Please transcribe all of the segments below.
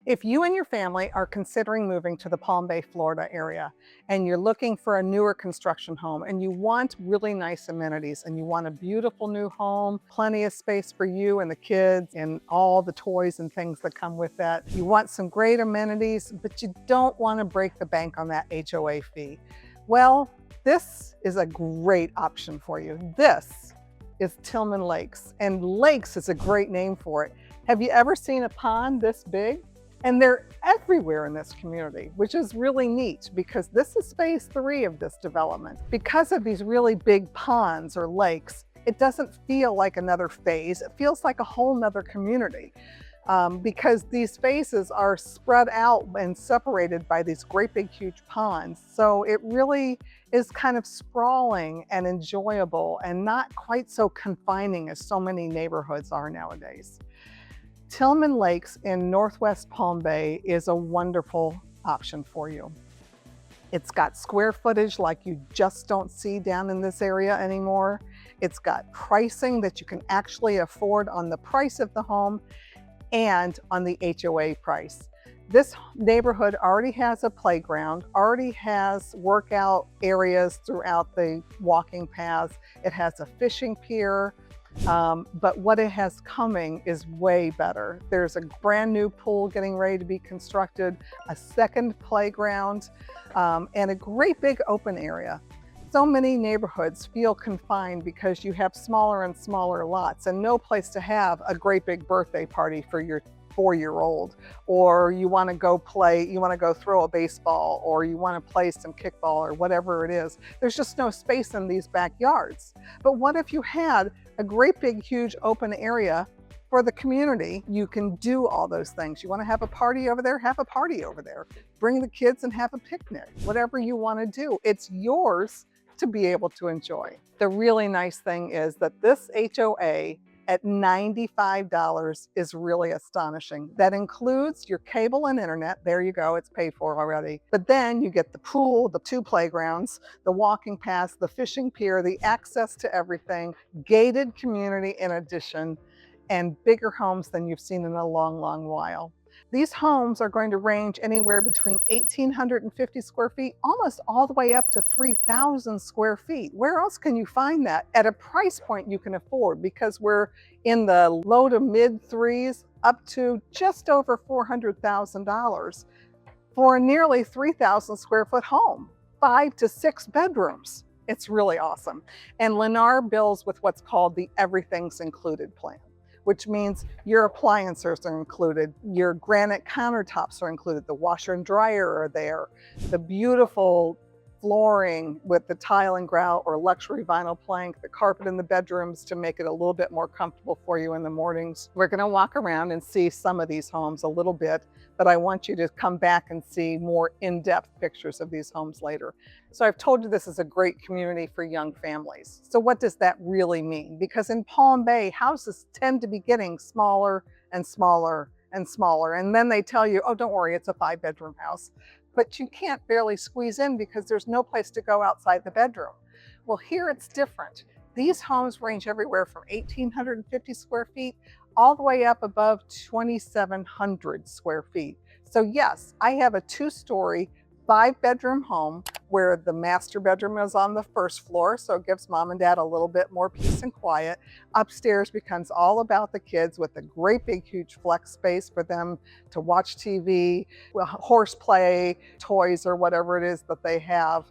If you and your family are considering moving to the Palm Bay, Florida area, and you're looking for a newer construction home and you want really nice amenities and you want a beautiful new home, plenty of space for you and the kids and all the toys and things that come with that. You want some great amenities, but you don't want to break the bank on that HOA fee. Well, this is a great option for you. This is Tillman Lakes, and Lakes is a great name for it. Have you ever seen a pond this big? And they're everywhere in this community, which is really neat because this is phase 3 of this development. Because of these really big ponds or lakes, it doesn't feel like another phase. It feels like a whole nother community because these phases are spread out and separated by these great big huge ponds. So it really is kind of sprawling and enjoyable and not quite so confining as so many neighborhoods are nowadays. Tillman Lakes in Northwest Palm Bay is a wonderful option for you. It's got square footage like you just don't see down in this area anymore. It's got pricing that you can actually afford on the price of the home and on the HOA price. This neighborhood already has a playground, already has workout areas throughout the walking paths. It has a fishing pier. But what it has coming is way better. There's a brand new pool getting ready to be constructed, a second playground, and a great big open area. So many neighborhoods feel confined because you have smaller and smaller lots and no place to have a great big birthday party for your 4-year-old, or you want to go play, you want to go throw a baseball, or you want to play some kickball or whatever it is. There's just no space in these backyards. But what if you had a great big huge open area for the community? You can do all those things. You want to have a party over there, have a party over there. Bring the kids and have a picnic. Whatever you want to do, it's yours to be able to enjoy. The really nice thing is that this HOA at $95 is really astonishing. That includes your cable and internet. There you go, it's paid for already. But then you get the pool, the 2 playgrounds, the walking paths, the fishing pier, the access to everything, gated community in addition, and bigger homes than you've seen in a long, long while. These homes are going to range anywhere between 1,850 square feet, almost all the way up to 3,000 square feet. Where else can you find that at a price point you can afford? Because we're in the low to mid threes up to just over $400,000 for a nearly 3,000 square foot home, 5 to 6 bedrooms. It's really awesome. And Lennar bills with what's called the Everything's Included plan, which means your appliances are included, your granite countertops are included, the washer and dryer are there, the beautiful flooring with the tile and grout or luxury vinyl plank, the carpet in the bedrooms to make it a little bit more comfortable for you in the mornings. We're gonna walk around and see some of these homes a little bit, but I want you to come back and see more in-depth pictures of these homes later. So I've told you this is a great community for young families. So what does that really mean? Because in Palm Bay, houses tend to be getting smaller and smaller and smaller. And then they tell you, oh, don't worry, it's a 5-bedroom house. But you can't barely squeeze in because there's no place to go outside the bedroom. Well, here it's different. These homes range everywhere from 1,850 square feet all the way up above 2,700 square feet. So yes, I have a 2-story, 5-bedroom home where the master bedroom is on the 1st floor, so it gives mom and dad a little bit more peace and quiet. Upstairs becomes all about the kids with a great big huge flex space for them to watch TV, horseplay, toys, or whatever it is that they have,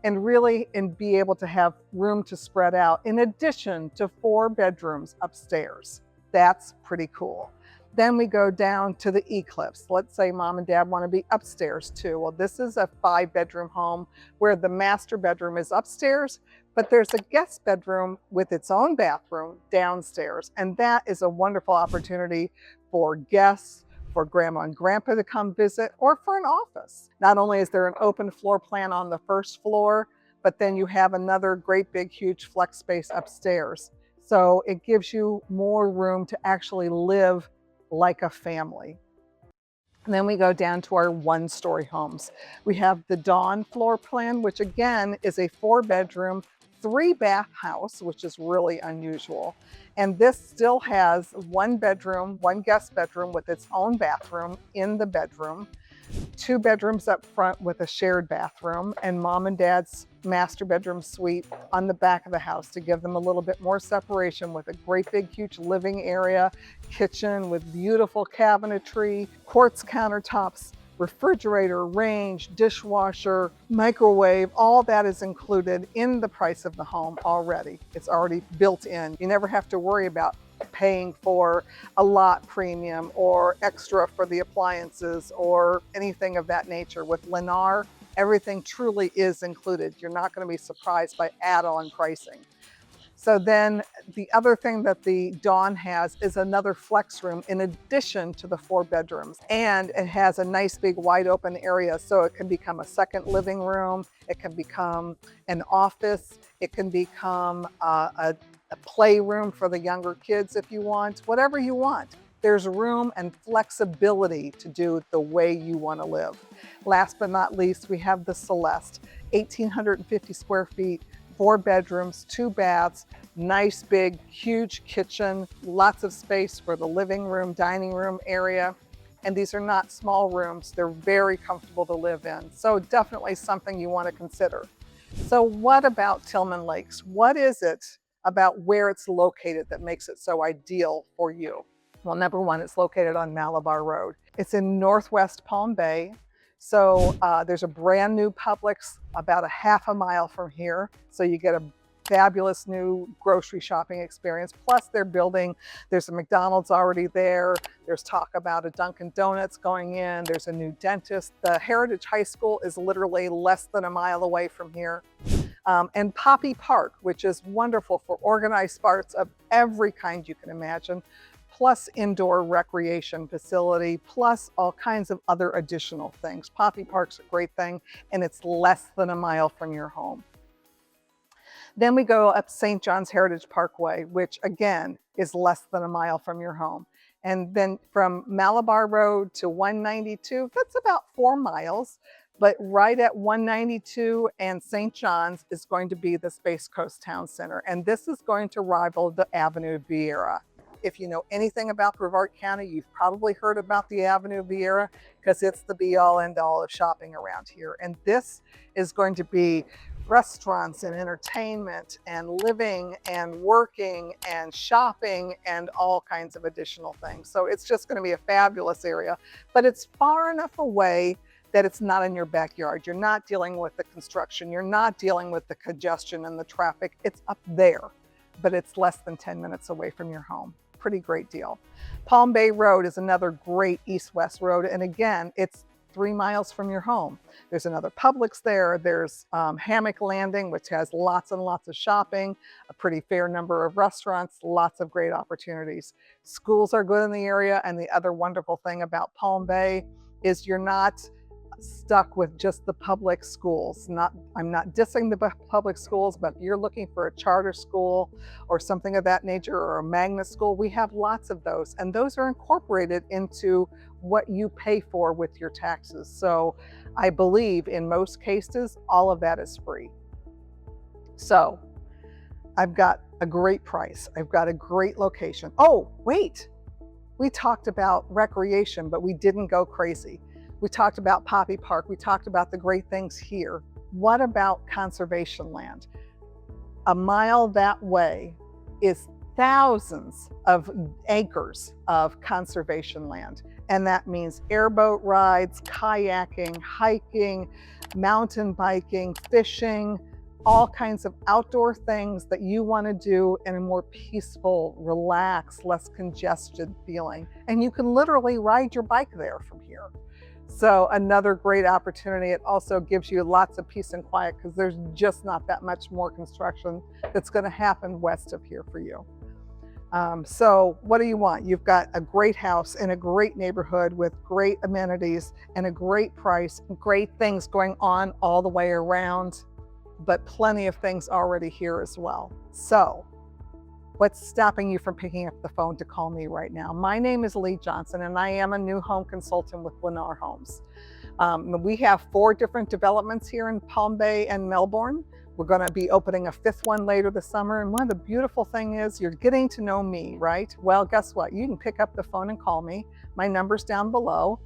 and really be able to have room to spread out in addition to 4 bedrooms upstairs. That's pretty cool. Then we go down to the Eclipse. Let's say mom and dad want to be upstairs too. Well, this is a 5-bedroom home where the master bedroom is upstairs, but there's a guest bedroom with its own bathroom downstairs. And that is a wonderful opportunity for guests, for grandma and grandpa to come visit, or for an office. Not only is there an open floor plan on the 1st floor, but then you have another great big huge flex space upstairs. So it gives you more room to actually live like a family. And then we go down to our 1-story homes. We have the Dawn floor plan, which again is a 4-bedroom, 3-bath house, which is really unusual. And this still has 1 bedroom, 1 guest bedroom with its own bathroom in the bedroom, 2 bedrooms up front with a shared bathroom, and mom and dad's master bedroom suite on the back of the house to give them a little bit more separation, with a great big huge living area, kitchen with beautiful cabinetry, quartz countertops, refrigerator, range, dishwasher, microwave. All that is included in the price of the home already. It's already built in. You never have to worry about paying for a lot premium or extra for the appliances or anything of that nature. With Lennar, everything truly is included. You're not going to be surprised by add-on pricing. So then the other thing that the Dawn has is another flex room in addition to the 4 bedrooms. And it has a nice big wide open area, so it can become a second living room. It can become an office. It can become a playroom for the younger kids if you want, whatever you want. There's room and flexibility to do it the way you want to live. Last but not least, we have the Celeste, 1,850 square feet, 4 bedrooms, 2 baths, nice big huge kitchen, lots of space for the living room, dining room area. And these are not small rooms. They're very comfortable to live in. So definitely something you want to consider. So what about Tillman Lakes? What is it about where it's located that makes it so ideal for you? Well, number one, it's located on Malabar Road. It's in Northwest Palm Bay. So there's a brand new Publix about a half a mile from here. So you get a fabulous new grocery shopping experience. Plus there's a McDonald's already there. There's talk about a Dunkin' Donuts going in. There's a new dentist. The Heritage High School is literally less than a mile away from here. And Poppy Park, which is wonderful for organized sports of every kind you can imagine, plus indoor recreation facility, plus all kinds of other additional things. Poppy Park's a great thing, and it's less than a mile from your home. Then we go up St. John's Heritage Parkway, which again is less than a mile from your home. And then from Malabar Road to 192, that's about 4 miles. But right at 192 and St. John's is going to be the Space Coast Town Center. And this is going to rival the Avenue Vieira. If you know anything about Brevard County, you've probably heard about the Avenue Vieira because it's the be-all end-all of shopping around here. And this is going to be restaurants and entertainment and living and working and shopping and all kinds of additional things. So it's just going to be a fabulous area, but it's far enough away that it's not in your backyard. You're not dealing with the construction. You're not dealing with the congestion and the traffic. It's up there, but it's less than 10 minutes away from your home. Pretty great deal. Palm Bay Road is another great east-west road. And again, it's 3 miles from your home. There's another Publix there. There's Hammock Landing, which has lots and lots of shopping, a pretty fair number of restaurants, lots of great opportunities. Schools are good in the area. And the other wonderful thing about Palm Bay is you're not stuck with just the public schools. I'm not dissing the public schools, but if you're looking for a charter school or something of that nature, or a magnet school, we have lots of those. And those are incorporated into what you pay for with your taxes. So I believe in most cases, all of that is free. So I've got a great price. I've got a great location. Oh, wait, we talked about recreation, but we didn't go crazy. We talked about Poppy Park. We talked about the great things here. What about conservation land? A mile that way is thousands of acres of conservation land. And that means airboat rides, kayaking, hiking, mountain biking, fishing, all kinds of outdoor things that you want to do in a more peaceful, relaxed, less congested feeling. And you can literally ride your bike there from here. So another great opportunity. It also gives you lots of peace and quiet because there's just not that much more construction that's going to happen west of here for you. So what do you want? You've got a great house in a great neighborhood with great amenities and a great price, great things going on all the way around, but plenty of things already here as well. So What's stopping you from picking up the phone to call me right now? My name is Lee Johnson, and I am a new home consultant with Lennar Homes. We have 4 different developments here in Palm Bay and Melbourne. We're going to be opening a 5th one later this summer. And one of the beautiful things is you're getting to know me, right? Well, guess what? You can pick up the phone and call me. My number's down below.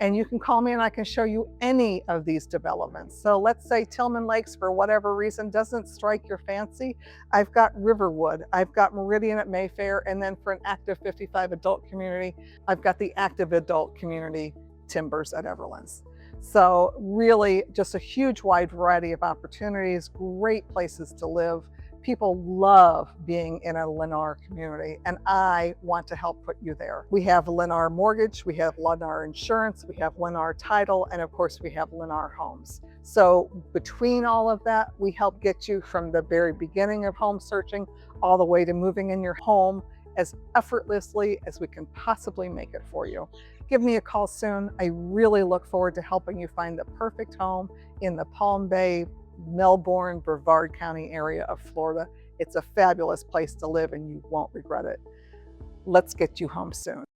And you can call me and I can show you any of these developments. So let's say Tillman Lakes, for whatever reason, doesn't strike your fancy. I've got Riverwood, I've got Meridian at Mayfair, and then for an active 55 adult community, I've got the active adult community Timbers at Everlands. So really just a huge wide variety of opportunities, great places to live. People love being in a Lennar community, and I want to help put you there. We have Lennar Mortgage, we have Lennar Insurance, we have Lennar Title, and of course we have Lennar Homes. So between all of that, we help get you from the very beginning of home searching all the way to moving in your home as effortlessly as we can possibly make it for you. Give me a call soon. I really look forward to helping you find the perfect home in the Palm Bay, Melbourne, Brevard County area of Florida. It's a fabulous place to live and you won't regret it. Let's get you home soon.